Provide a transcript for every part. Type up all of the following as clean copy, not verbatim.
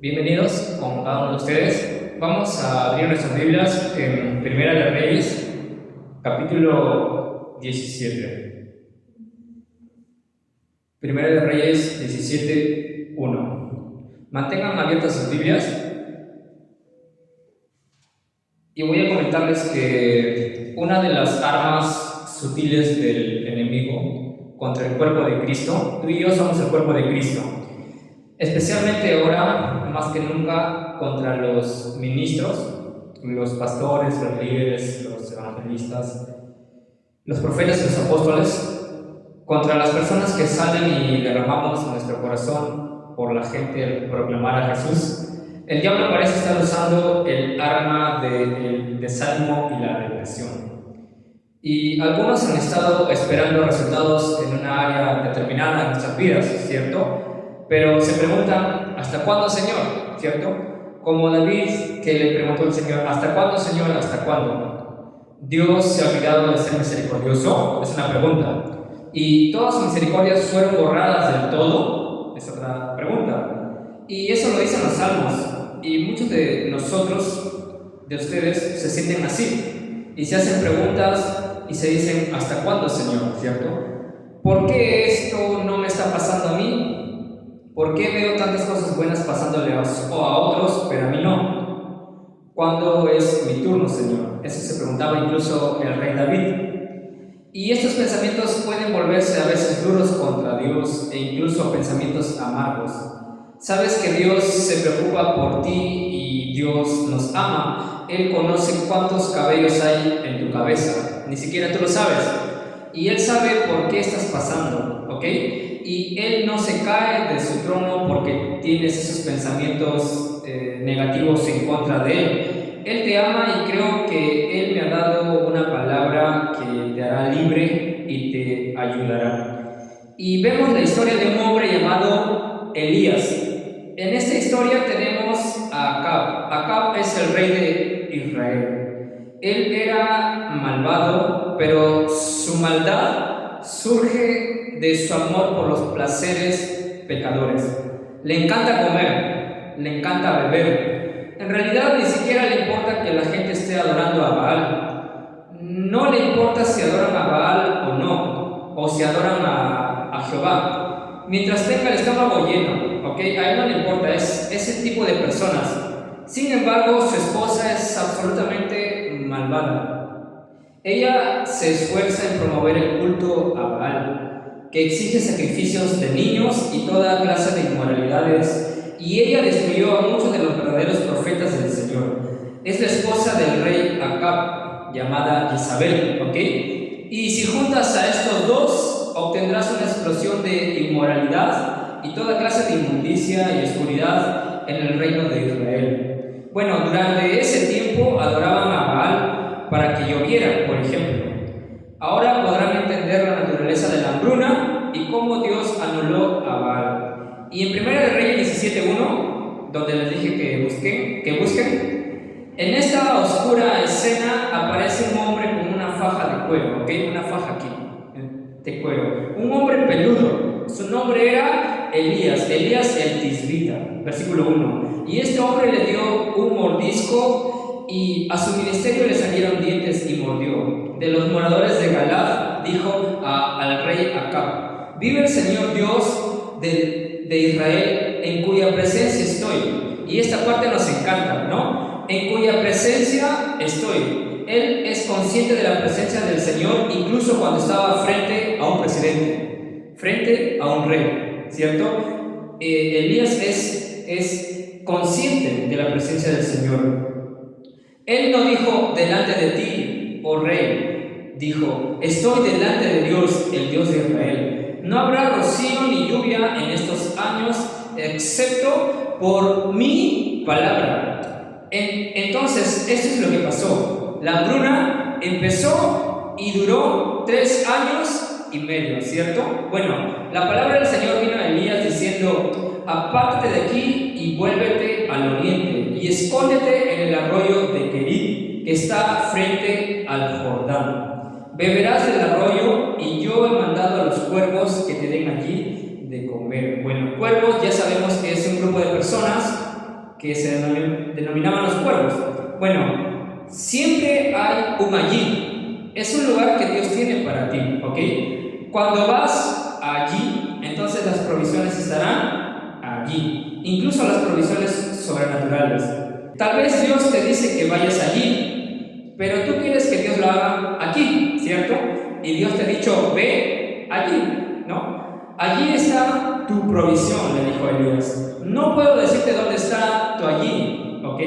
Bienvenidos con cada uno de ustedes. Vamos a abrir nuestras Biblias en Primera de Reyes, capítulo 17. Primera de Reyes 17, 1. Mantengan abiertas sus Biblias. Y voy a comentarles que una de las armas sutiles del enemigo contra el cuerpo de Cristo, tú y yo somos el cuerpo de Cristo, especialmente ahora, más que nunca, contra los ministros, los pastores, los líderes, los evangelistas, los profetas y los apóstoles, contra las personas que salen y derramamos nuestro corazón por la gente al proclamar a Jesús. El diablo parece estar usando el arma del desánimo y la depresión. Y algunos han estado esperando resultados en una área determinada en nuestras vidas, ¿cierto? Pero se preguntan, ¿hasta cuándo, Señor? ¿Cierto? Como David, que le preguntó al Señor, ¿hasta cuándo, Señor? ¿Hasta cuándo? ¿Dios se ha olvidado de ser misericordioso? Es una pregunta. ¿Y todas sus misericordias fueron borradas del todo? Es otra pregunta. Y eso lo dicen los salmos. Y muchos de nosotros, de ustedes, se sienten así. Y se hacen preguntas y se dicen, ¿hasta cuándo, Señor? ¿Cierto? ¿Por qué esto no me está pasando a mí? ¿Por qué veo tantas cosas buenas pasándole a otros, pero a mí no? ¿Cuándo es mi turno, Señor? Eso se preguntaba incluso el rey David. Y estos pensamientos pueden volverse a veces duros contra Dios e incluso pensamientos amargos. Sabes que Dios se preocupa por ti y Dios nos ama. Él conoce cuántos cabellos hay en tu cabeza, ni siquiera tú lo sabes. Y Él sabe por qué estás pasando, ¿ok? Y Él no se cae de su trono porque tienes esos pensamientos negativos en contra de Él. Él te ama y creo que Él me ha dado una palabra que te hará libre y te ayudará. Y vemos la historia de un hombre llamado Elías. En esta historia tenemos a Acab. Acab es el rey de Israel. Él era malvado, pero su maldad surge de su amor por los placeres pecadores. Le encanta comer, le encanta beber. En realidad ni siquiera le importa que la gente esté adorando a Baal. No le importa si adoran a Baal o no, o si adoran a Jehová. Mientras tenga el estómago lleno, ¿ok? A él no le importa, es ese tipo de personas. Sin embargo, su esposa es absolutamente malvada. Ella se esfuerza en promover el culto a Baal, que exige sacrificios de niños y toda clase de inmoralidades, y ella destruyó a muchos de los verdaderos profetas del Señor. Es la esposa del rey Acab, llamada Isabel, ¿ok? Y si juntas a estos dos, obtendrás una explosión de inmoralidad y toda clase de inmundicia y oscuridad en el reino de Israel. Bueno, durante ese tiempo adoraban a Baal para que lloviera, por ejemplo. Ahora podrán entender la naturaleza de la hambruna y cómo Dios anuló a Baal. Y en 1 de Reyes 17:1, donde les dije que busquen, en esta oscura escena aparece un hombre con una faja de cuero, ¿ok? Una faja aquí, de cuero. Un hombre peludo. Su nombre era Elías el Tisbita, versículo 1. Y este hombre le dio un mordisco y a su ministerio le salieron dientes y mordió. De los moradores de Galad dijo al rey Acab: vive el Señor Dios de Israel, en cuya presencia estoy. Y esta parte nos encanta, ¿no? En cuya presencia estoy. Él es consciente de la presencia del Señor incluso cuando estaba frente a un presidente, frente a un rey, ¿cierto? Elías es consciente de la presencia del Señor. Él no dijo delante de ti, oh rey, dijo: estoy delante de Dios, el Dios de Israel. No habrá rocío ni lluvia en estos años, excepto por mi palabra. Entonces, esto es lo que pasó. La hambruna empezó y duró 3 años y medio, ¿cierto? Bueno, la palabra del Señor vino a Elías diciendo: apártate de aquí y vuélvete al oriente y escóndete en el arroyo de Kerit, que está frente al Jordán. Beberás del arroyo y yo he mandado a los cuervos que te den allí de comer. Bueno, cuervos ya sabemos que es un grupo de personas que se denominaban los cuervos. Bueno, siempre hay un allí. Es un lugar que Dios tiene para ti, ¿ok? Cuando vas allí, entonces las provisiones estarán allí, incluso las provisiones sobrenaturales. Tal vez Dios te dice que vayas allí, pero tú quieres que Dios lo haga aquí, ¿cierto? Y Dios te ha dicho, ve allí, ¿no? Allí está tu provisión, le dijo Elías. No puedo decirte dónde está tu allí, ¿ok?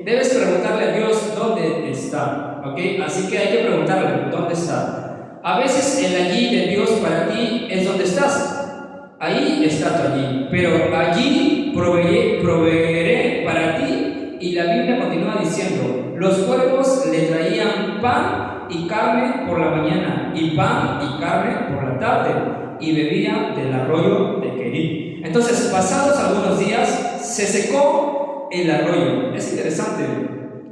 Debes preguntarle a Dios dónde está, ¿ok? Así que hay que preguntarle dónde está. A veces el allí de Dios para ti es donde estás. Ahí está tu allí, pero allí proveeré para ti. Y la Biblia continúa diciendo, los cuervos le traían pan y carne por la mañana, y pan y carne por la tarde, y bebía del arroyo de Querit. Entonces, pasados algunos días, se secó el arroyo. Es interesante.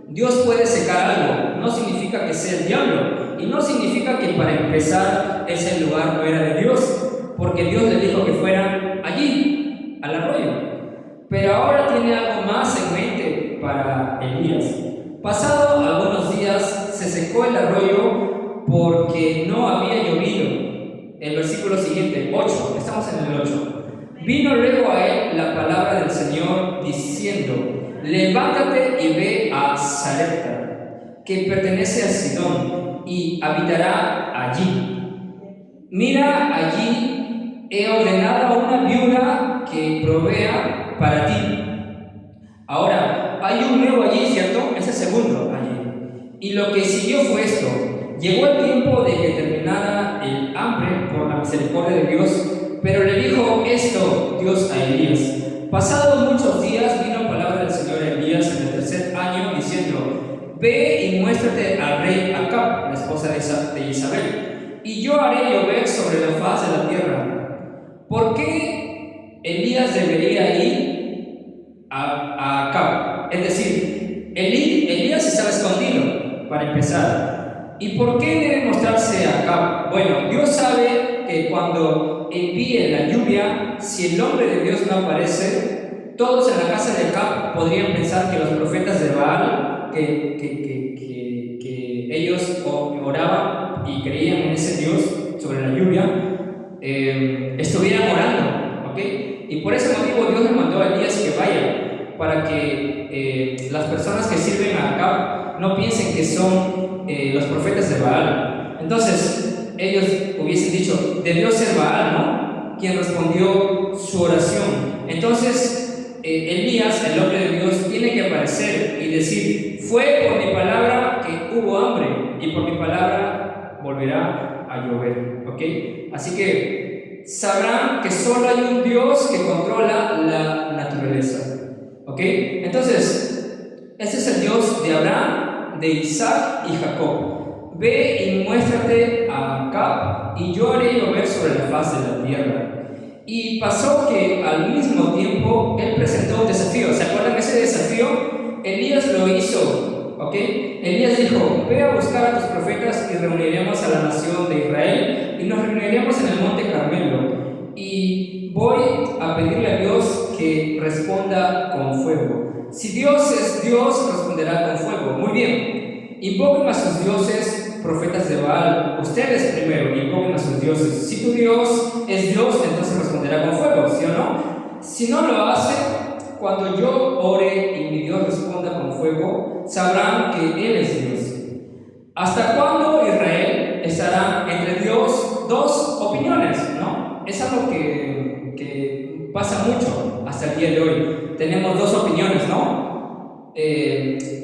Dios puede secar algo, no significa que sea el diablo, y no significa que para empezar ese lugar no era de Dios, porque Dios le dijo que fuera allí, al arroyo. Pero ahora tiene algo más en mente para Elías. Pasado algunos días se secó el arroyo porque no había llovido. El versículo siguiente, 8, estamos en el 8. Vino luego a él la palabra del Señor diciendo, levántate y ve a Sarepta, que pertenece a Sidón, y habitará allí. Mira, allí he ordenado a una viuda que provea para ti. Ahora, hay un nuevo allí, ¿cierto? Es el segundo allí. Y lo que siguió fue esto. Llegó el tiempo de que terminara el hambre por la misericordia de Dios, pero le dijo esto Dios a Elías. Pasados muchos días vino palabra del Señor a Elías en el tercer año diciendo, ve y muéstrate al rey Acab, la esposa de Isabel, y yo haré llover sobre la faz de la tierra. ¿Por qué Elías debería ir a Acab? Es decir, Elías estaba escondido, para empezar. ¿Y por qué debe mostrarse a Acab? Bueno, Dios sabe que cuando envíe la lluvia, si el hombre de Dios no aparece, todos en la casa de Acab podrían pensar que los profetas de Baal, que ellos oraban y creían en ese Dios sobre la lluvia, estuvieran orando, ¿ok? Y por ese motivo Dios le mandó a Elías que vaya, para que las personas que sirven a Acab no piensen que son los profetas de Baal. Entonces ellos hubiesen dicho, debió ser Baal, ¿no?, quien respondió su oración. Entonces Elías, el hombre de Dios, tiene que aparecer y decir, fue por mi palabra que hubo hambre, y por mi palabra volverá a llover, ¿ok? Así que sabrán que solo hay un Dios que controla la naturaleza, ¿ok? Entonces, ese es el Dios de Abraham, de Isaac y Jacob. Ve y muéstrate a Acab, y yo haré llover sobre la faz de la tierra. Y pasó que al mismo tiempo él presentó un desafío. ¿Se acuerdan que ese desafío Elías lo hizo? ¿Ok? Elías dijo, ve a buscar a tus profetas y reuniremos a la nación de Israel y nos reuniremos en el monte Carmelo. Y voy a pedirle a Dios que responda con fuego. Si Dios es Dios, responderá con fuego. Muy bien. Invoquen a sus dioses, profetas de Baal. Ustedes primero invoquen a sus dioses. Si tu Dios es Dios, entonces responderá con fuego, ¿sí o no? Si no lo hace, cuando yo ore y mi Dios responda con fuego, sabrán que Él es Dios. ¿Hasta cuándo Israel estará entre Dios dos opiniones? ¿No? Es algo que pasa mucho hasta el día de hoy. Tenemos dos opiniones, ¿no?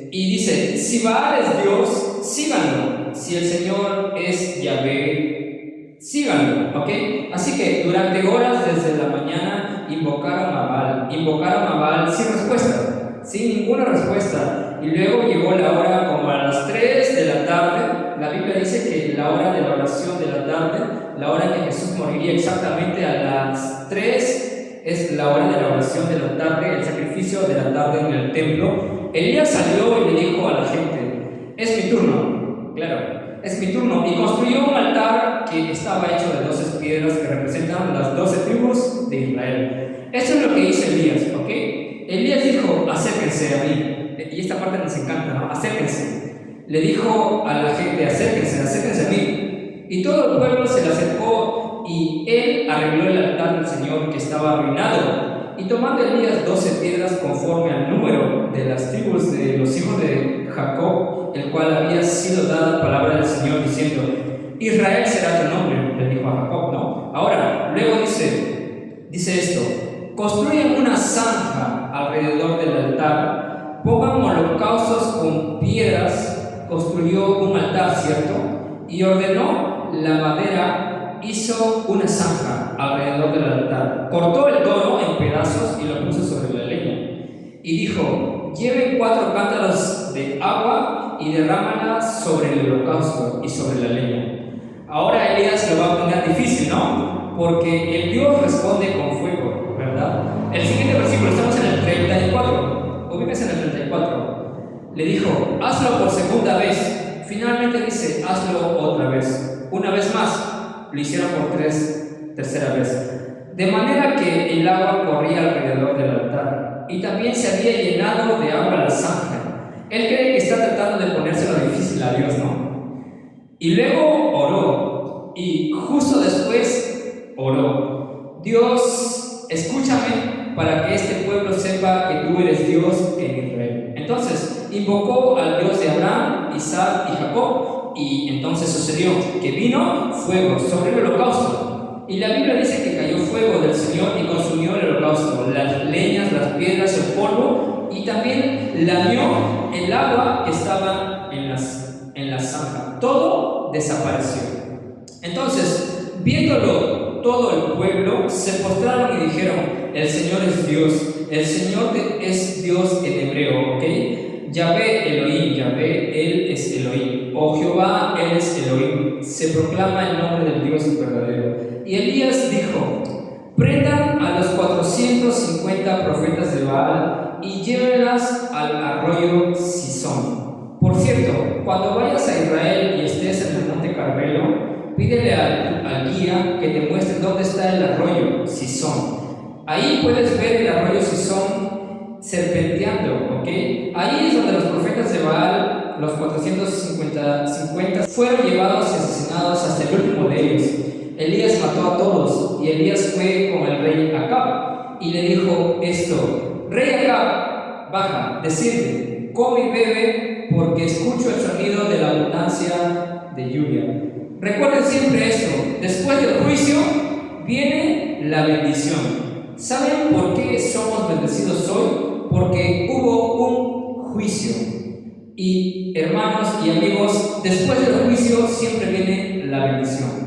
Y dice, si Baal es Dios, síganlo. Si el Señor es Yahvé, síganlo, ¿ok? Así que durante horas desde la mañana invocaron a Baal sin respuesta, sin ninguna respuesta. Y luego llegó la hora como a las 3 de la tarde. La Biblia dice que la hora de la oración de la tarde, la hora en que Jesús moriría exactamente a las 3, es la hora de la oración de la tarde, el sacrificio de la tarde en el templo. Elías salió y le dijo a la gente, es mi turno, claro, es mi turno, y construyó un altar que estaba hecho de 12 piedras que representan las 12 tribus de Israel. Eso es lo que hizo Elías, ¿ok? Elías dijo, acérquense a mí. Y esta parte nos encanta, ¿no? Acérquense. Le dijo a la gente, acérquense a mí. Y todo el pueblo se le acercó y él arregló el altar del Señor que estaba arruinado. Y tomando Elías 12 piedras conforme al número de las tribus de los hijos de Jacob, el cual había sido dada palabra del Señor diciendo: Israel será tu nombre, le dijo a Jacob, ¿no? Ahora, luego dice esto: construyan una zanja alrededor del altar, pongan holocaustos con piedras, construyó un altar, ¿cierto? Y ordenó la madera, hizo una zanja alrededor del altar, cortó el toro en pedazos y lo puso sobre la leña. Y dijo: lleven 4 cántaros de agua y derrámala sobre el holocausto y sobre la leña. Ahora Elías lo va a poner difícil, ¿no? Porque el Dios responde con fuego, ¿verdad? El siguiente versículo, estamos en el 34. Ubíquese en el 34. Le dijo: hazlo por segunda vez. Finalmente dice: hazlo otra vez. Una vez más. Lo hicieron por tercera vez. De manera que el agua corría alrededor del altar y también se había llenado de agua la zanja. Él cree que está tratando de ponérselo difícil a Dios, ¿no? Y luego oró, y justo después oró: Dios, escúchame para que este pueblo sepa que tú eres Dios en Israel. Entonces invocó al Dios de Abraham, Isaac y Jacob, y entonces sucedió que vino fuego sobre el holocausto. Y la Biblia dice que cayó fuego del Señor y consumió el holocausto, las leñas, las piedras, el polvo, y también lamió el agua que estaba en la zanja. Todo desapareció. Entonces, viéndolo todo el pueblo, se postraron y dijeron: el Señor es Dios, el Señor es Dios en hebreo, ¿ok? Yahvé Elohim, Yahvé, Él es Elohim, o Jehová, Él es Elohim, se proclama el nombre del Dios verdadero. Y Elías dijo: prendan a los 450 profetas de Baal y llévenlas al arroyo Sison. Por cierto, cuando vayas a Israel y estés en el monte Carmelo, pídele al guía que te muestre dónde está el arroyo Sison. Ahí puedes ver el arroyo Sison serpenteando, ¿ok? Ahí es donde los profetas de Baal, los 450, fueron llevados y asesinados hasta el último de ellos. Elías mató a todos, y Elías fue con el rey Acab y le dijo esto: rey Acab, baja, decirle, come y bebe, porque escucho el sonido de la abundancia de lluvia. Recuerden siempre esto: después del juicio viene la bendición. ¿Saben por qué somos bendecidos hoy? Porque hubo un juicio. Y hermanos y amigos, después del juicio siempre viene la bendición.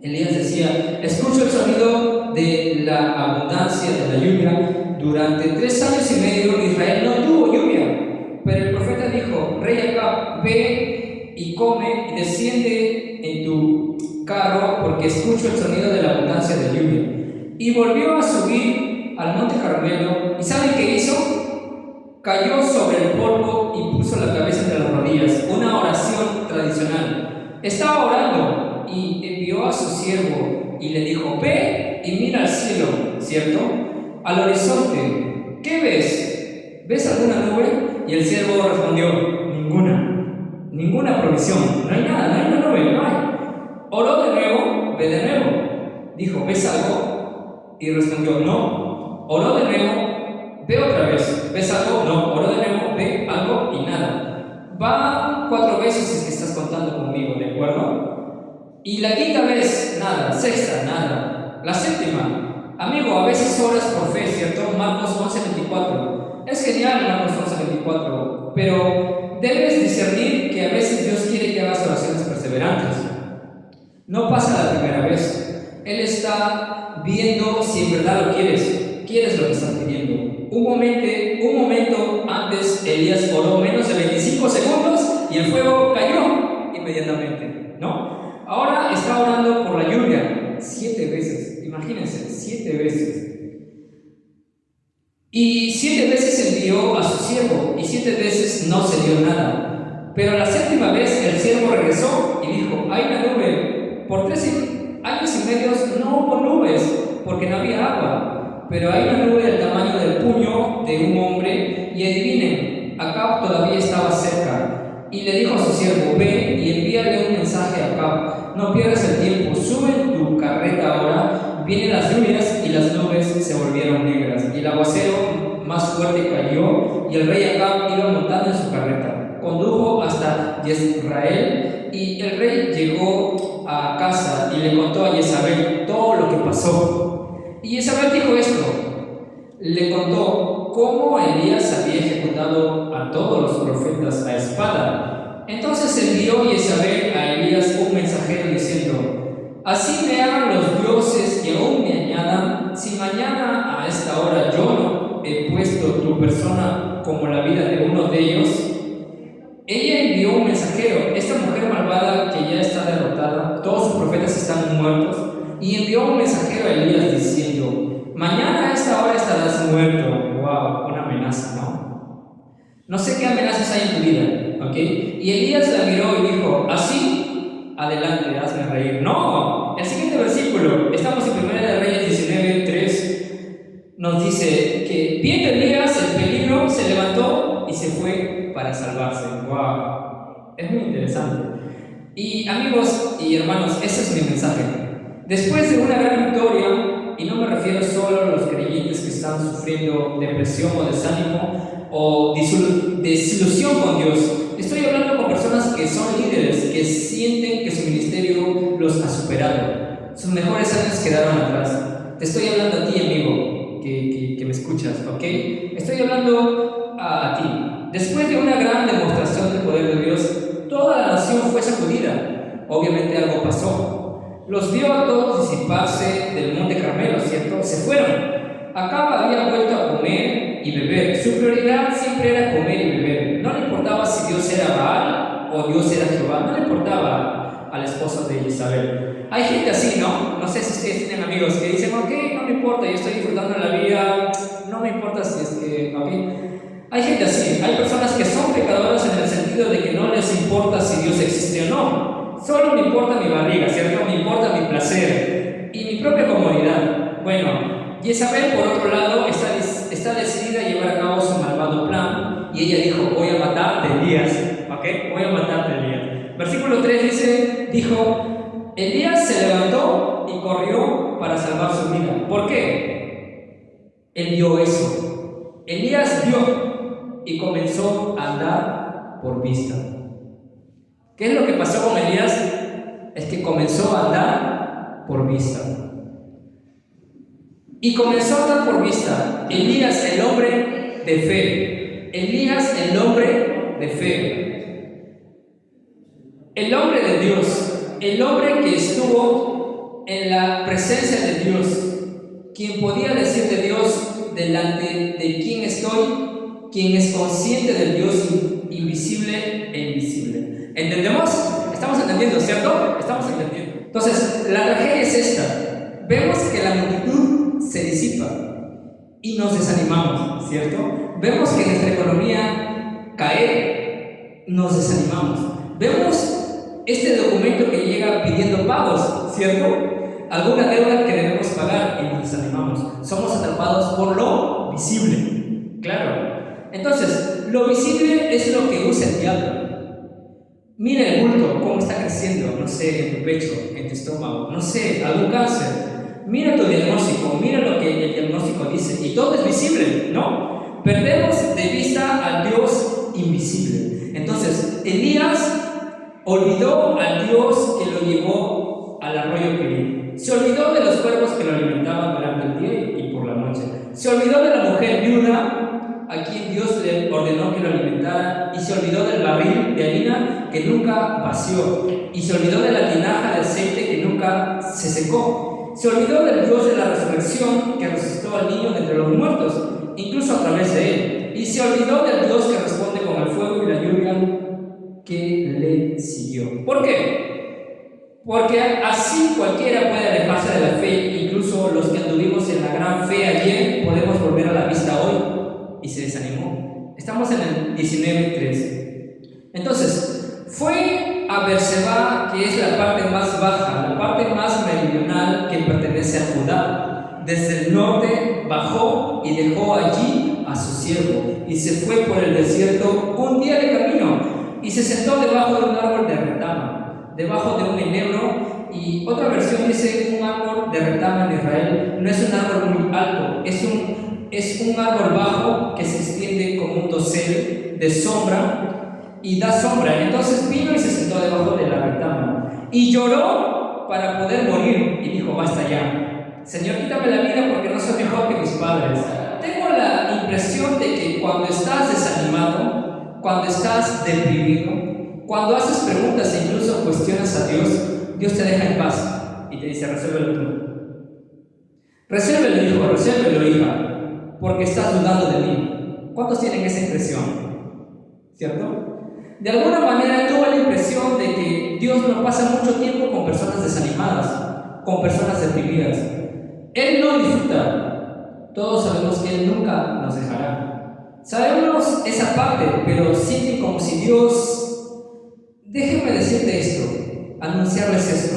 Elías decía: escucho el sonido de la abundancia de la lluvia. Durante 3 años y medio Israel no tuvo lluvia. Pero el profeta dijo: rey Acab, ve y come y desciende en tu carro, porque escucho el sonido de la abundancia de lluvia. Y volvió a subir al monte Carmelo, ¿y saben qué hizo? Cayó sobre el polvo y puso la cabeza entre las rodillas. Una oración tradicional. Estaba orando y envió a su siervo y le dijo: ve y mira al cielo, ¿cierto? Al horizonte. ¿Qué ves? ¿Ves alguna nube? Y el siervo respondió: ninguna provisión. No hay nada, no hay una nube, no hay. Oró de nuevo, ve de nuevo. Dijo: ¿ves algo? Y respondió: no. Oró de nuevo, ve otra vez. ¿Ves algo? No. Oró de nuevo, ve algo y nada. Va 4 veces si es que estás contando conmigo, ¿de acuerdo? Y la quinta vez, nada. Sexta, nada. La séptima, amigo, a veces oras por fe, ¿cierto? Marcos 11:24. Es genial Marcos 11:24, pero debes discernir que a veces Dios quiere que hagas oraciones perseverantes. No pasa la primera vez. Él está viendo si en verdad lo quieres lo que estás pidiendo. Un momento antes Elías oró menos de 25 segundos y el fuego cayó inmediatamente, ¿no? Ahora está orando por la lluvia 7 veces, imagínense, 7 veces. Y 7 veces envió a su siervo y 7 veces no se dio nada. Pero la 7ª vez el siervo regresó y dijo: hay una nube. Por 3 años y medio no hubo nubes porque no había agua, pero hay una nube del tamaño del puño de un hombre, y todavía estaba cerca, y le dijo a su siervo: ve y envíale un mensaje a Acab. No pierdas el tiempo, sube en tu carreta ahora. Vienen las lluvias, y las nubes se volvieron negras, y el aguacero más fuerte cayó, y el rey Acab iba montando en su carreta. Condujo hasta Jezreel, y el rey llegó a casa y le contó a Jezabel todo lo que pasó. Y Jezabel dijo esto: le contó cómo Elías había ejecutado a todos los profetas a espada. Entonces envió Jezabel a Elías un mensajero diciendo: así me hagan los dioses y aún me añadan, si mañana a esta hora yo no he puesto tu persona como la vida de uno de ellos. Ella envió un mensajero, esta mujer malvada que ya está derrotada, todos sus profetas están muertos, y envió un mensajero a Elías diciendo: mañana a esta hora estarás muerto. Wow, una amenaza, ¿no? No sé qué amenazas hay en tu vida, ¿ok? Y Elías la miró y dijo: así, adelante, hazme reír. No, el siguiente versículo, estamos en 1 de Reyes 19:3, nos dice que viendo Elías el peligro, se levantó y se fue para salvarse. Wow, es muy interesante. Y amigos y hermanos, ese es mi mensaje. Después de una gran victoria, y no me refiero solo a los creyentes que están sufriendo depresión o desánimo o desilusión con Dios, estoy hablando con personas que son líderes, que sienten que su ministerio los ha superado, sus mejores años quedaron atrás. Te estoy hablando a ti, amigo, que me escuchas, ¿ok? Estoy hablando a ti. Después de una gran demostración del poder de Dios, toda la nación fue sacudida. Obviamente algo pasó. Los vio a todos disiparse del monte Carmelo, ¿cierto? Se fueron. Acab había vuelto a comer y beber. Su prioridad siempre era comer y beber. No le importaba si Dios era Baal o Dios era Jehová. No le importaba a la esposa de Isabel. Hay gente así, ¿no? No sé si ustedes tienen amigos que dicen: ok, no me importa, yo estoy disfrutando de la vida, no me importa si es que, ok. Hay gente así. Hay personas que son pecadoras en el sentido de que no les importa si Dios existe o no. Solo me importa mi barriga, ¿cierto? Me importa mi placer y mi propia comodidad. Bueno, Jezabel, por otro lado, está decidida a llevar a cabo su malvado plan, y ella dijo: voy a matarte, Elías, ¿ok? Voy a matarte, Elías. Versículo 3 dijo: Elías se levantó y corrió para salvar su vida. ¿Por qué? Él vio eso. Elías vio y comenzó a andar por vista. ¿Qué es lo que pasó con Elías? Es que comenzó a andar por vista. Y comenzó a andar por vista. Elías, el hombre de fe. Elías, el hombre de fe. El hombre de Dios. El hombre que estuvo en la presencia de Dios. Quien podía decir de Dios: delante de quién estoy. Quien es consciente del Dios invisible e invisible. ¿Entendemos? Estamos entendiendo, ¿cierto? Estamos entendiendo. Entonces, la tragedia es esta. Vemos que la multitud se disipa y nos desanimamos, ¿cierto? Vemos que nuestra economía cae, nos desanimamos. Vemos este documento que llega pidiendo pagos, ¿cierto? Alguna deuda que debemos pagar y nos desanimamos. Somos atrapados por lo visible, claro. Entonces, lo visible es lo que usa el diablo. Mira el bulto, cómo está creciendo, no sé, en tu pecho, en tu estómago, no sé, algún cáncer. Mira tu diagnóstico, mira lo que el diagnóstico dice, y todo es visible, ¿no? Perdemos de vista al Dios invisible. Entonces, Elías olvidó al Dios que lo llevó al arroyo Querid. Se olvidó de los cuervos que lo alimentaban durante el día y por la noche. Se olvidó de la mujer viuda a quien Dios le ordenó que lo alimentara, y se olvidó del barril de harina que nunca vació, y se olvidó de la tinaja de aceite que nunca se secó. Se olvidó del Dios de la resurrección que resucitó al niño de entre los muertos, incluso a través de él, y se olvidó del Dios que responde con el fuego y la lluvia que le siguió. ¿Por qué? Porque así cualquiera puede alejarse de la fe, incluso los que anduvimos en la gran fe ayer podemos volver a la vista hoy. Y se desanimó. Estamos en el 19:3. Entonces, fue a Beerseba, que es la parte más baja, la parte más meridional que pertenece a Judá. Desde el norte bajó y dejó allí a su siervo y se fue por el desierto un día de camino y se sentó debajo de un árbol de retama, debajo de un enebro. Y otra versión dice un árbol de retama en Israel no es un árbol muy alto, es un árbol bajo que se extiende como un dosel de sombra y da sombra. Entonces vino y se sentó debajo de la retama y lloró para poder morir y dijo: basta ya, Señor, quítame la vida porque no soy mejor que mis padres. Tengo la impresión de que cuando estás desanimado, cuando estás deprimido, cuando haces preguntas e incluso cuestionas a Dios, Dios te deja en paz y te dice: resuélvelo tú. Resuélvelo, hijo, resuélvelo, hija, porque estás dudando de mí. ¿Cuántos tienen esa impresión? ¿Cierto? De alguna manera tuve la impresión de que Dios no pasa mucho tiempo con personas desanimadas, con personas deprimidas. Él no disfruta. Todos sabemos que Él nunca nos dejará. Sabemos esa parte, pero sienten como si Dios... Déjenme decirte esto, anunciarles esto,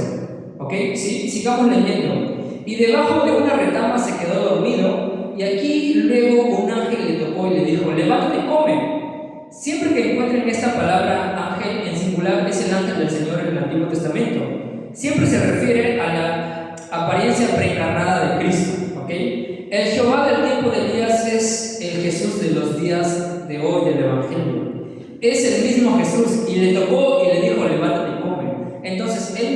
¿ok? Sí, sigamos leyendo. Y debajo de una retama se quedó dormido, y aquí luego un ángel le tocó y le dijo: levántate y come. Siempre que encuentren esta palabra ángel en singular, es el ángel del Señor en el Antiguo Testamento. Siempre se refiere a la apariencia preencarnada de Cristo, ¿ok? El Jehová del tiempo de Elías es el Jesús de los días de hoy del Evangelio. Es el mismo Jesús, y le tocó y le dijo: levántate y come. Entonces él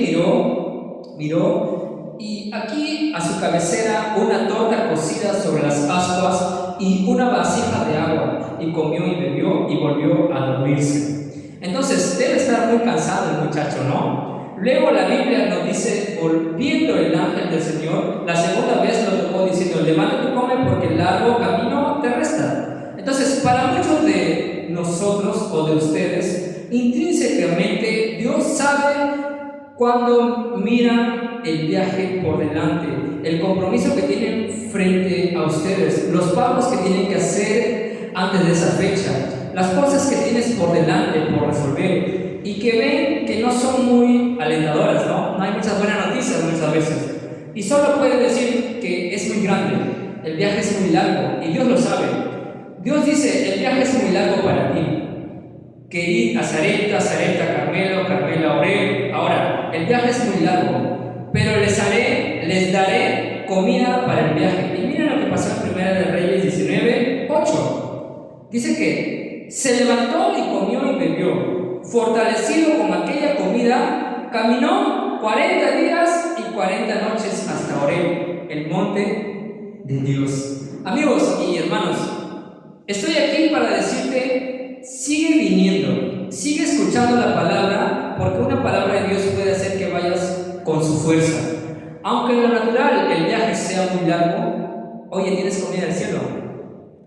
miró, y aquí a su cabecera una torta cocida sobre las ascuas y una vasija de agua, y comió y bebió y volvió a dormirse. Entonces debe estar muy cansado el muchacho, ¿no? Luego la Biblia nos dice: volviendo el ángel del Señor, la segunda vez lo tocó diciendo: levántate y come porque el largo camino te resta. Entonces, para muchos de nosotros o de ustedes, intrínsecamente Dios sabe cuando miran el viaje por delante, el compromiso que tienen frente a ustedes, los pagos que tienen que hacer antes de esa fecha, las cosas que tienes por delante por resolver y que ven que no son muy alentadoras, ¿no? No hay muchas buenas noticias muchas veces, y solo pueden decir que es muy grande, el viaje es muy largo, y Dios lo sabe. Dios dice: el viaje es muy largo para ti, que ir a Sarepta, Sarepta, Carmelo, Carmelo a Oreb. Ahora, el viaje es muy largo, pero les daré comida para el viaje. Y miren lo que pasó en Primera de Reyes 19:8. Dice que se levantó y comió y bebió. Fortalecido con aquella comida, caminó 40 días y 40 noches hasta Oreb, el monte de Dios. Amigos y hermanos, estoy aquí para decirte: sigue viniendo, sigue escuchando la palabra, porque una palabra de Dios puede hacer que vayas con su fuerza. Aunque en lo natural el viaje sea muy largo, oye, tienes comida del cielo.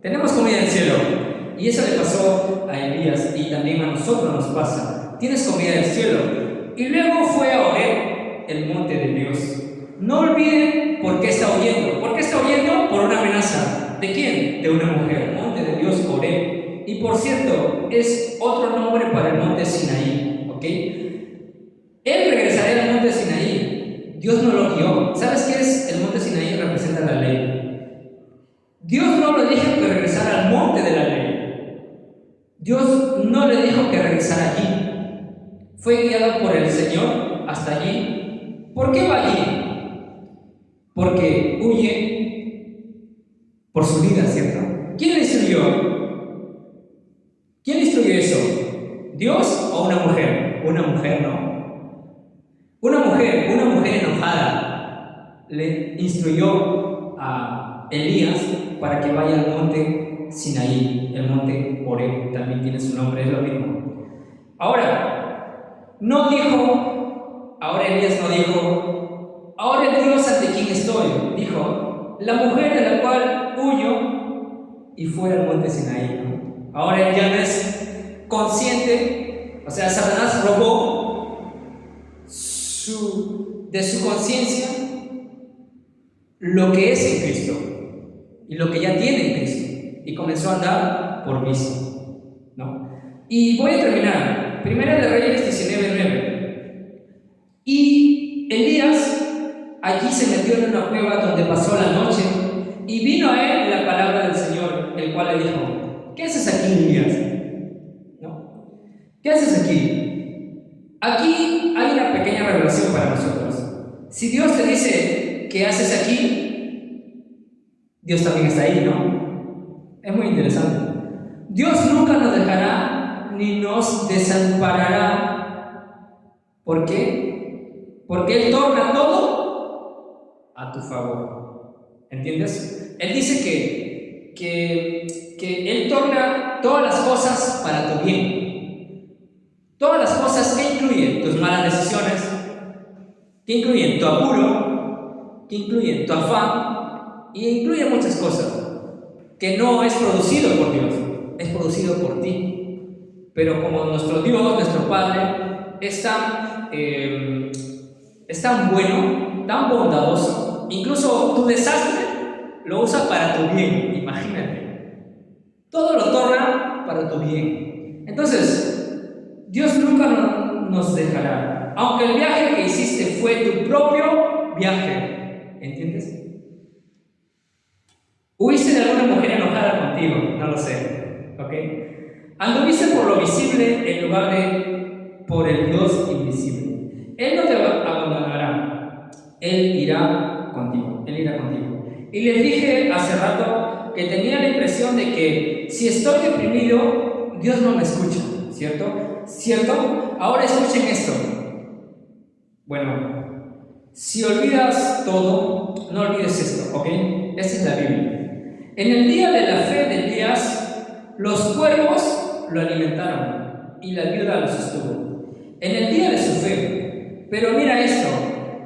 Tenemos comida del cielo. Y eso le pasó a Elías y también a nosotros nos pasa. Tienes comida del cielo. Y luego fue a Oreb, el monte de Dios. No olviden por qué está huyendo. ¿Por qué está huyendo? Por una amenaza. ¿De quién? De una mujer. Monte de Dios, Oreb. Y por cierto, es otro nombre para el monte Sinaí, ¿ok? Él regresaría al monte Sinaí. Dios no lo guió. ¿Sabes qué es el monte Sinaí? Representa la ley. Dios no le dijo que regresara al monte de la ley. Dios no le dijo que regresara allí. Fue guiado por el Señor hasta allí. ¿Por qué va allí? Porque huye por su vida, ¿cierto? ¿Quién le instruyó? ¿Quién le instruyó eso? ¿Dios o una mujer? Una mujer, ¿no? Una mujer enojada le instruyó a Elías para que vaya al monte Sinaí, el monte Oreb, también tiene su nombre, es lo mismo. Ahora, no dijo, ahora Elías no dijo: ahora el Dios ante quien estoy. Dijo: la mujer de la cual huyo, y fue al monte Sinaí, ¿no? Ahora él ya no es consciente, o sea, Satanás robó de su conciencia lo que es en Cristo y lo que ya tiene en Cristo, y comenzó a andar por vicio, ¿no? Y voy a terminar. Primera de Reyes 19:9. Y Elías allí se metió en una cueva donde pasó la noche, y vino a él la palabra del Señor, el cual le dijo: ¿qué haces aquí? Aquí hay una pequeña revelación para nosotros. Si Dios te dice, ¿qué haces aquí? Dios también está ahí, ¿no? Es muy interesante. Dios nunca nos dejará ni nos desamparará. ¿Por qué? Porque Él torna todo a tu favor. ¿Entiendes? Él dice que Él torna todas las cosas para tu bien. Todas las cosas que incluyen tus malas decisiones, que incluyen tu apuro, que incluyen tu afán, y incluyen muchas cosas que no es producido por Dios, es producido por ti. Pero como nuestro Dios, nuestro Padre, es tan bueno, tan bondadoso, incluso tu desastre lo usa para tu bien, imagínate. Todo lo torna para tu bien. Entonces, Dios nunca nos dejará. Aunque el viaje que hiciste fue tu propio viaje. ¿Entiendes? ¿Huiste de alguna mujer enojada contigo? No lo sé. ¿Ok? Anduviste por lo visible en lugar de por el Dios invisible. Él no te abandonará. Él irá contigo. Él irá contigo. Y les dije hace rato que tenía la impresión de que si estoy deprimido, Dios no me escucha. ¿Cierto? ¿Cierto? Ahora escuchen esto. Bueno, si olvidas todo, no olvides esto, ¿ok? Esta es la Biblia. En el día de la fe de Elías, los cuervos lo alimentaron y la viuda lo sostuvo. En el día de su fe. Pero mira esto,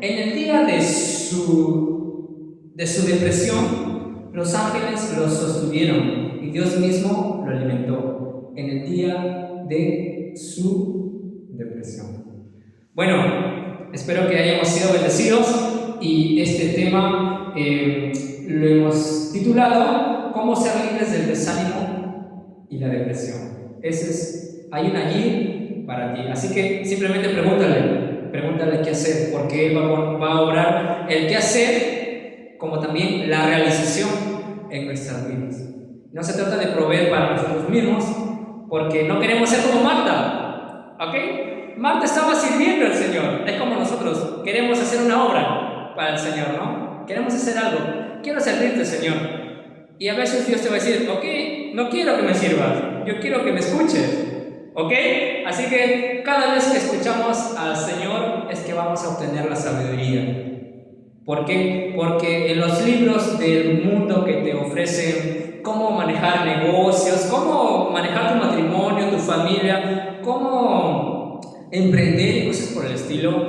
en el día de su depresión, los ángeles lo sostuvieron y Dios mismo lo alimentó. En el día de su depresión. Bueno, espero que hayamos sido bendecidos y este tema lo hemos titulado ¿Cómo ser libres del desánimo y la depresión? Hay una allí para ti, así que simplemente pregúntale qué hacer, porque Él va a obrar el qué hacer como también la realización en nuestras vidas. No se trata de proveer para nosotros mismos, porque no queremos ser como Marta, ¿ok? Marta estaba sirviendo al Señor, es como nosotros, queremos hacer una obra para el Señor, ¿no? Queremos hacer algo, quiero servirte, Señor. Y a veces Dios te va a decir, ok, no quiero que me sirvas, yo quiero que me escuches, ¿ok? Así que cada vez que escuchamos al Señor es que vamos a obtener la sabiduría. ¿Por qué? Porque en los libros del mundo que te ofrecen cómo manejar negocios, cómo manejar tu matrimonio, tu familia, cómo emprender y cosas por el estilo,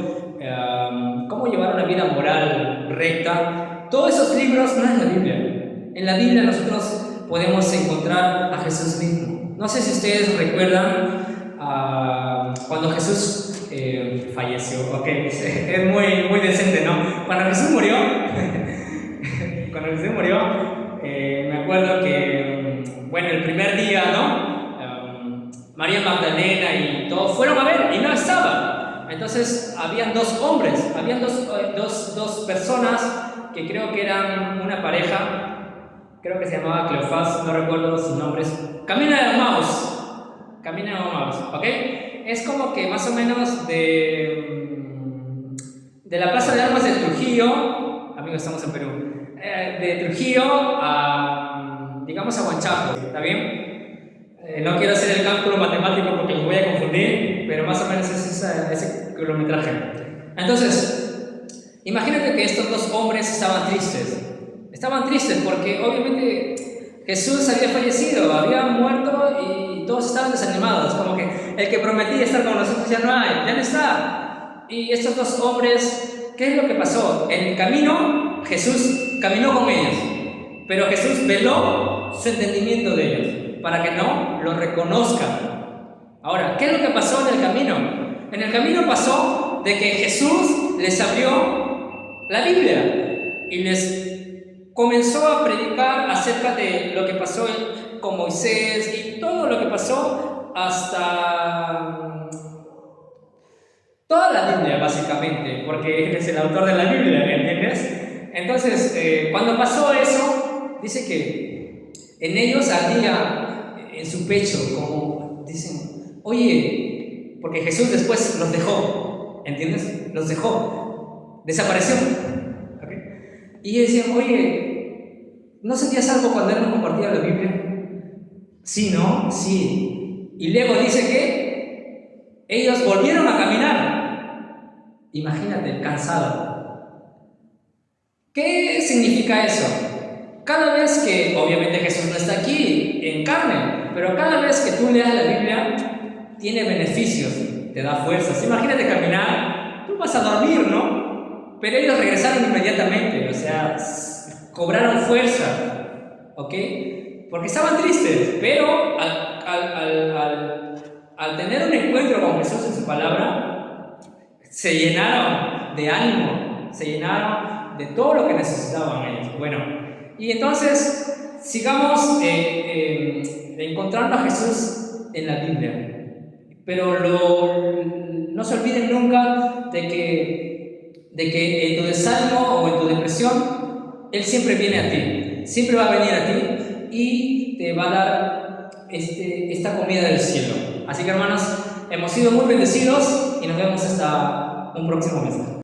cómo llevar una vida moral recta, todos esos libros no es la Biblia. En la Biblia nosotros podemos encontrar a Jesús mismo. No sé si ustedes recuerdan cuando Jesús falleció, ok, es muy decente, ¿no? Cuando Jesús murió, me acuerdo que, bueno, el primer día, ¿no? María Magdalena y todos fueron a ver y no estaba. Entonces habían dos hombres, habían dos personas que creo que eran una pareja. Creo que se llamaba Cleofás, no recuerdo sus nombres. Camino de Emmaus, ¿ok? Es como que más o menos de la Plaza de Armas de Trujillo, amigos, estamos en Perú, de Trujillo a, digamos, a Huanchaco, ¿está bien? No quiero hacer el cálculo matemático porque los voy a confundir, pero más o menos es ese kilometraje. Entonces, imagínate que estos dos hombres estaban tristes. Estaban tristes porque obviamente Jesús había fallecido, había muerto y todos estaban desanimados, como que el que prometía estar con nosotros ya no está. Y estos dos hombres, ¿qué es lo que pasó? En el camino, Jesús caminó con ellos, pero Jesús veló su entendimiento de ellos, para que no lo reconozcan. Ahora, ¿qué es lo que pasó en el camino? En el camino pasó de que Jesús les abrió la Biblia y les comenzó a predicar acerca de lo que pasó con Moisés y todo lo que pasó hasta toda la Biblia, básicamente, porque él es el autor de la Biblia, ¿entiendes? Entonces, cuando pasó eso, dice que en ellos ardía en su pecho, como dicen, oye, porque Jesús después los dejó, ¿entiendes? Los dejó, desapareció. ¿Okay? Y ellos decían, oye, ¿no sentías algo cuando él nos compartía la Biblia? Sí, ¿no? Sí. Y luego dice que ellos volvieron a caminar. Imagínate, cansado. ¿Qué significa eso? Cada vez que, obviamente Jesús no está aquí en carne, pero cada vez que tú leas la Biblia, tiene beneficios, te da fuerzas. Imagínate caminar, tú vas a dormir, ¿no? Pero ellos regresaron inmediatamente, o sea, cobraron fuerza, ¿ok? Porque estaban tristes, pero al tener un encuentro con Jesús en su palabra, se llenaron de ánimo, se llenaron de todo lo que necesitaban ellos. Bueno, y entonces sigamos encontrando a Jesús en la Biblia, pero no se olviden nunca de que en tu desánimo o en tu depresión, Él siempre viene a ti, siempre va a venir a ti y te va a dar esta comida del cielo. Así que hermanos, hemos sido muy bendecidos y nos vemos hasta un próximo mes.